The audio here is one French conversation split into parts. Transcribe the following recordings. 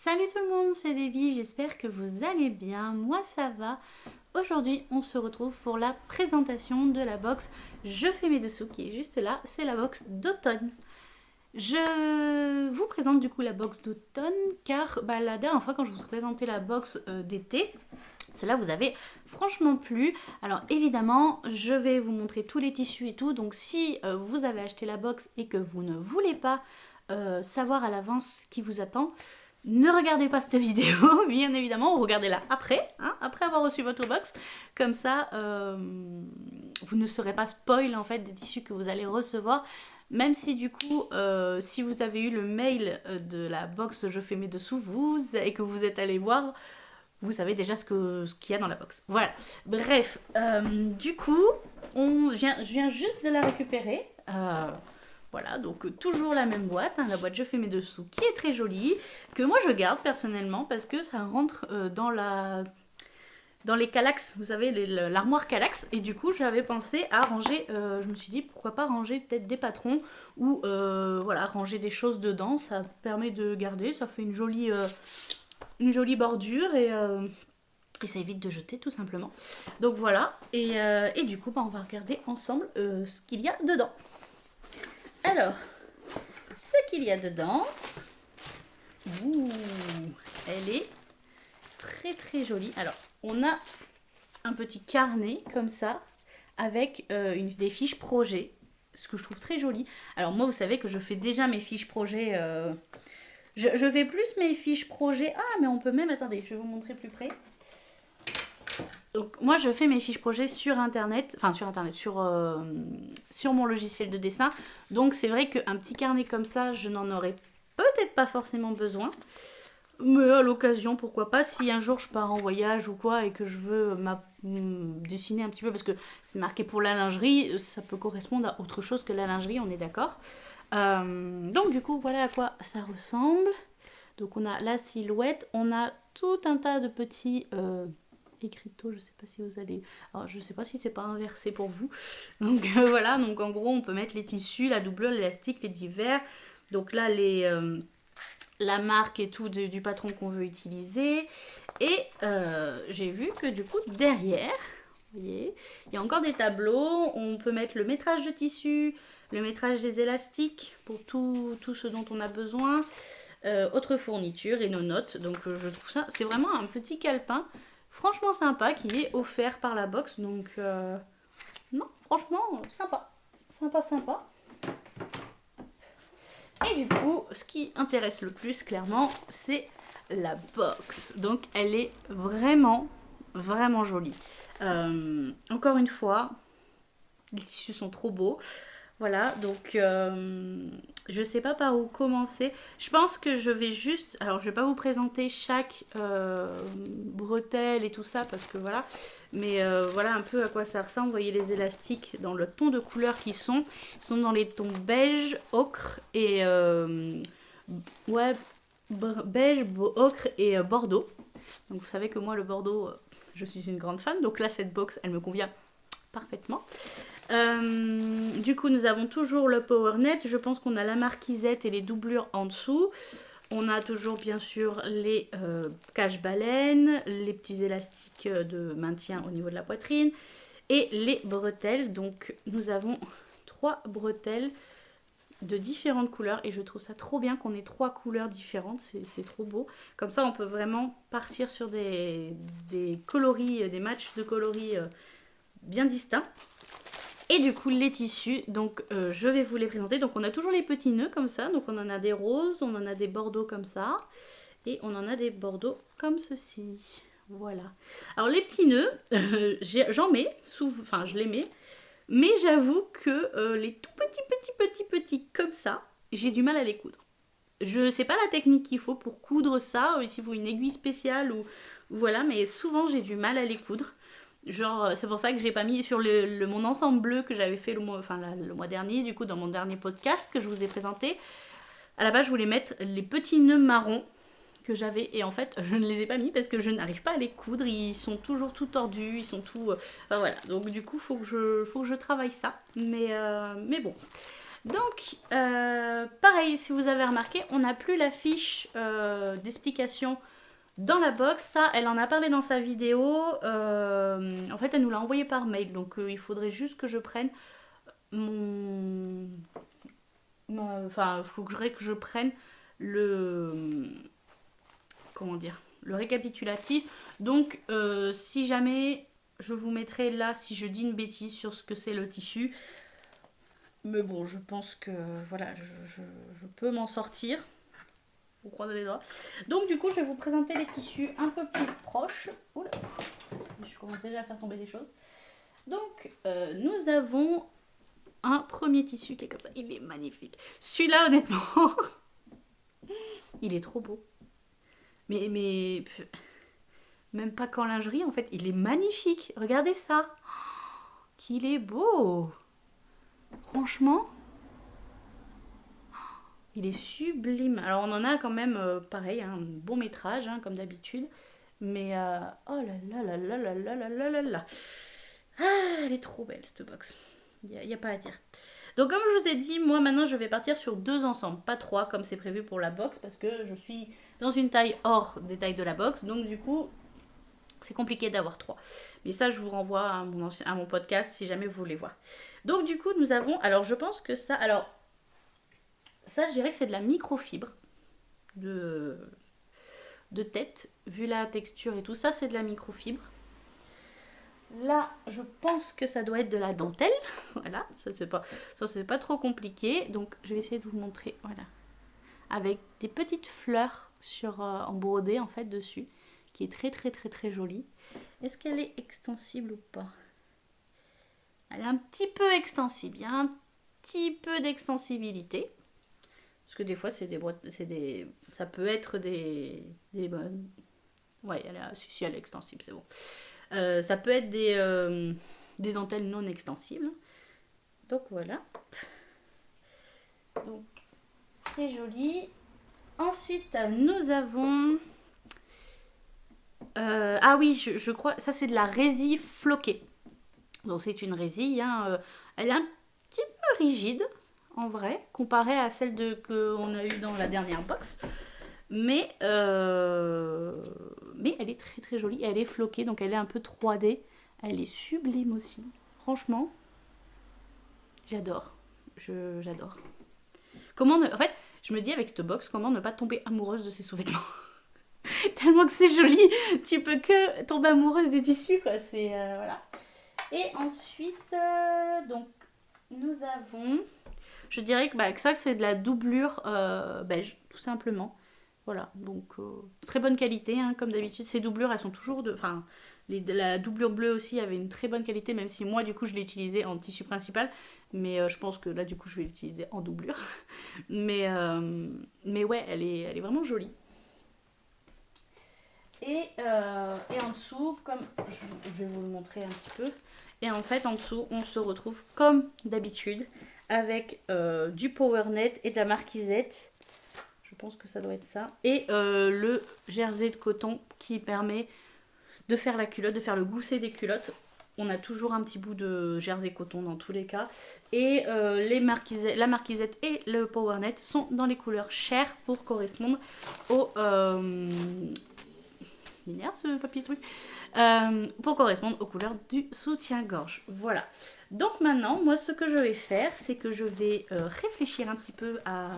Salut tout le monde, c'est Debbie, j'espère que vous allez bien, moi ça va. Aujourd'hui on se retrouve pour la présentation de la box Je fais mes dessous qui est juste là, c'est la box d'automne. Je vous présente du coup la box d'automne car la dernière fois quand je vous présentais la box d'été, cela vous avait franchement plu. Alors évidemment, je vais vous montrer tous les tissus et tout. Donc si vous avez acheté la box et que vous ne voulez pas savoir à l'avance ce qui vous attend, ne regardez pas cette vidéo, bien évidemment, regardez-la après, hein, après avoir reçu votre box. Comme ça, vous ne serez pas spoil en fait des tissus que vous allez recevoir. Même si du coup, si vous avez eu le mail de la box Je fais mes dessous, et que vous êtes allé voir, vous savez déjà ce qu'il y a dans la box. Voilà. Bref, du coup, je viens juste de la récupérer. Voilà, donc toujours la même boîte, hein, la boîte Je fais mes dessous, qui est très jolie, que moi je garde personnellement parce que ça rentre dans les Kallax, vous savez, l'armoire Kallax, et du coup j'avais pensé à ranger, je me suis dit pourquoi pas ranger peut-être des patrons, ou voilà, ranger des choses dedans, ça permet de garder, ça fait une jolie bordure, et ça évite de jeter tout simplement. Donc voilà, et du coup on va regarder ensemble ce qu'il y a dedans. Alors, ce qu'il y a dedans, elle est très très jolie. Alors, on a un petit carnet comme ça, avec des fiches projets, ce que je trouve très joli. Alors moi, vous savez que je fais déjà mes fiches projets. Je fais plus mes fiches projets. Ah, mais on peut même... Attendez, je vais vous montrer plus près. Donc moi je fais mes fiches projets sur internet, sur mon logiciel de dessin. Donc c'est vrai qu'un petit carnet comme ça, je n'en aurais peut-être pas forcément besoin. Mais à l'occasion, pourquoi pas, si un jour je pars en voyage ou quoi et que je veux dessiner un petit peu, parce que c'est marqué pour la lingerie, ça peut correspondre à autre chose que la lingerie, on est d'accord. Donc du coup, voilà à quoi ça ressemble. Donc on a la silhouette, on a tout un tas de petits... écriteaux, je sais pas si vous allez... Alors, je sais pas si c'est pas inversé pour vous. Donc voilà, donc en gros on peut mettre les tissus, la doublure, l'élastique, les divers. Donc là la marque et tout du patron qu'on veut utiliser. Et j'ai vu que du coup derrière, vous voyez, il y a encore des tableaux. On peut mettre le métrage de tissu, le métrage des élastiques pour tout ce dont on a besoin. Autre fourniture et nos notes. Donc je trouve ça, c'est vraiment un petit calepin franchement sympa qui est offert par la box. Donc non, franchement sympa. Sympa. Et du coup, ce qui intéresse le plus clairement, c'est la box. Donc elle est vraiment jolie. Encore une fois, les tissus sont trop beaux. Voilà, donc je sais pas par où commencer. Je pense que je vais juste... Alors, je vais pas vous présenter chaque bretelle et tout ça, parce que voilà. Mais voilà un peu à quoi ça ressemble. Vous voyez les élastiques dans le ton de couleur qu'ils sont. Ils sont dans les tons beige, ocre et... beige, ocre et bordeaux. Donc vous savez que moi, le bordeaux, je suis une grande fan. Donc là, cette box, elle me convient parfaitement. Du coup, nous avons toujours le Power Net. Je pense qu'on a la marquisette et les doublures en dessous. On a toujours, bien sûr, les cache-baleines, les petits élastiques de maintien au niveau de la poitrine et les bretelles. Donc, nous avons 3 bretelles de différentes couleurs et je trouve ça trop bien qu'on ait 3 couleurs différentes. C'est trop beau. Comme ça, on peut vraiment partir sur des coloris, des matchs de coloris bien distincts. Et du coup, les tissus, donc je vais vous les présenter. Donc on a toujours les petits nœuds comme ça. Donc on en a des roses, on en a des bordeaux comme ça. Et on en a des bordeaux comme ceci. Voilà. Alors les petits nœuds, j'en mets, enfin je les mets. Mais j'avoue que les tout petits comme ça, j'ai du mal à les coudre. Je sais pas la technique qu'il faut pour coudre ça, s'il faut une aiguille spéciale ou voilà. Mais souvent j'ai du mal à les coudre. Genre, c'est pour ça que j'ai pas mis sur mon ensemble bleu que j'avais fait le mois dernier, du coup, dans mon dernier podcast que je vous ai présenté. À la base, je voulais mettre les petits nœuds marrons que j'avais, et en fait, je ne les ai pas mis parce que je n'arrive pas à les coudre. Ils sont toujours tout tordus, ils sont tout... voilà, donc du coup, faut que je travaille ça. Mais bon. Donc, pareil, si vous avez remarqué, on n'a plus la fiche d'explication dans la box. Ça, elle en a parlé dans sa vidéo. En fait, elle nous l'a envoyé par mail. Donc, il faudrait juste que je prenne enfin, il faudrait que je prenne comment dire, le récapitulatif. Donc, si jamais, je vous mettrai là, si je dis une bêtise sur ce que c'est le tissu. Mais bon, je pense que, voilà, je peux m'en sortir. Vous croisez les doigts. Donc, du coup, je vais vous présenter les tissus un peu plus proches. Oula, je commence déjà à faire tomber des choses. Donc, nous avons un premier tissu qui est comme ça. Il est magnifique. Celui-là, honnêtement, il est trop beau. Mais même pas qu'en lingerie, en fait, il est magnifique. Regardez ça. Qu'il est beau. Franchement, il est sublime. Alors, on en a quand même, pareil, un bon métrage, hein, comme d'habitude. Mais, oh là là là là là là là là là là. Ah, elle est trop belle, cette box. Il n'y a pas à dire. Donc, comme je vous ai dit, moi, maintenant, je vais partir sur 2 ensembles. Pas 3, comme c'est prévu pour la box, parce que je suis dans une taille hors des tailles de la box. Donc, du coup, c'est compliqué d'avoir 3. Mais ça, je vous renvoie à mon podcast si jamais vous voulez voir. Donc, du coup, nous avons... Alors, je pense que ça... Alors, ça, je dirais que c'est de la microfibre de tête. Vu la texture et tout ça, c'est de la microfibre. Là, je pense que ça doit être de la dentelle. Voilà, ça c'est pas trop compliqué. Donc, je vais essayer de vous montrer. Voilà. Avec des petites fleurs en brodé, en fait, dessus. Qui est très, très, très, très jolie. Est-ce qu'elle est extensible ou pas? Elle est un petit peu extensible. Il y a un petit peu d'extensibilité. Parce que des fois, ça peut être des ouais, si, elle est extensible, c'est bon. Ça peut être des dentelles non extensibles. Donc voilà. Donc, très joli. Ensuite, nous avons... ah oui, je crois... Ça, c'est de la résille floquée. Donc, c'est une résille. Hein, elle est un petit peu rigide, en vrai, comparée à celle qu'on a eue dans la dernière box. Mais elle est très très jolie. Elle est floquée, donc elle est un peu 3D. Elle est sublime aussi. Franchement, j'adore. J'adore. En fait, je me dis avec cette box, comment ne pas tomber amoureuse de ces sous-vêtements. Tellement que c'est joli, tu peux que tomber amoureuse des tissus, quoi. C'est voilà. Et ensuite, donc nous avons, je dirais que ça c'est de la doublure beige, tout simplement. Voilà, donc très bonne qualité, hein, comme d'habitude. Ces doublures, elles sont toujours enfin, la doublure bleue aussi avait une très bonne qualité, même si moi, du coup, je l'ai utilisée en tissu principal. Mais je pense que là, du coup, je vais l'utiliser en doublure. mais ouais, elle est vraiment jolie. Et en dessous, comme je vais vous le montrer un petit peu. Et en fait, en dessous, on se retrouve comme d'habitude avec du PowerNet et de la marquisette. Je pense que ça doit être ça. Et le jersey de coton qui permet de faire la culotte, de faire le gousset des culottes. On a toujours un petit bout de jersey coton dans tous les cas. Et la marquisette et le PowerNet sont dans les couleurs chères pour correspondre au... Minère ce papier truc. Pour correspondre aux couleurs du soutien-gorge. Voilà. Donc maintenant, moi ce que je vais faire, c'est que je vais réfléchir un petit peu à...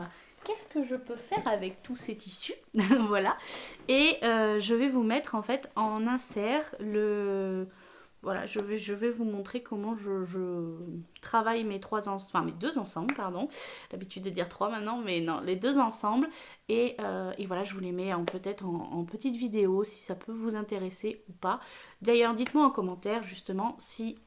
Qu'est-ce que je peux faire avec tous ces tissus? Voilà. Et je vais vous mettre en fait en insert Voilà, je vais vous montrer comment je travaille mes deux ensembles, pardon. L'habitude de dire 3 maintenant, mais non, les 2 ensemble. Et voilà, je vous les mets peut-être en petite vidéo si ça peut vous intéresser ou pas. D'ailleurs, dites-moi en commentaire justement si...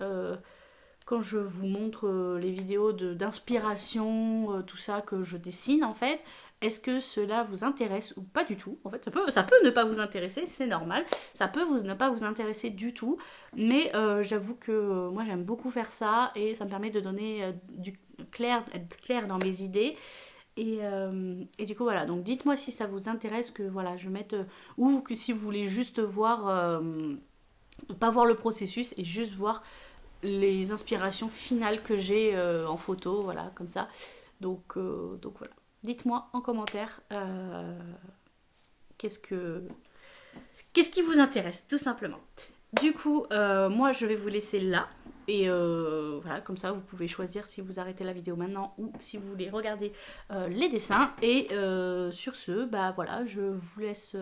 quand je vous montre les vidéos d'inspiration, tout ça que je dessine en fait, est-ce que cela vous intéresse ou pas du tout? En fait, ça peut ne pas vous intéresser, c'est normal. Ça peut ne pas vous intéresser du tout. Mais j'avoue que moi j'aime beaucoup faire ça et ça me permet de donner être clair dans mes idées. Et du coup voilà, donc dites-moi si ça vous intéresse que voilà, je mette... ou que si vous voulez juste voir... pas voir le processus et juste voir les inspirations finales que j'ai en photo, voilà, comme ça. Donc voilà. Dites-moi en commentaire qu'est-ce qui vous intéresse, tout simplement. Du coup, moi je vais vous laisser là. Et voilà, comme ça vous pouvez choisir si vous arrêtez la vidéo maintenant ou si vous voulez regarder les dessins. Et sur ce, bah voilà, je vous laisse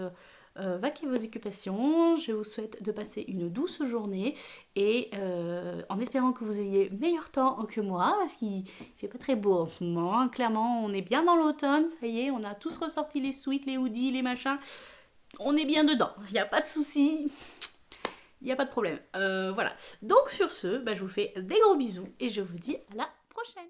vaquer vos occupations. Je vous souhaite de passer une douce journée et en espérant que vous ayez meilleur temps que moi, parce qu'il fait pas très beau en ce moment, hein. Clairement, on est bien dans l'automne, ça y est, on a tous ressorti les sweats, les hoodies, les machins. On est bien dedans, il n'y a pas de souci. Il n'y a pas de problème. Voilà. Donc sur ce, bah, je vous fais des gros bisous et je vous dis à la prochaine.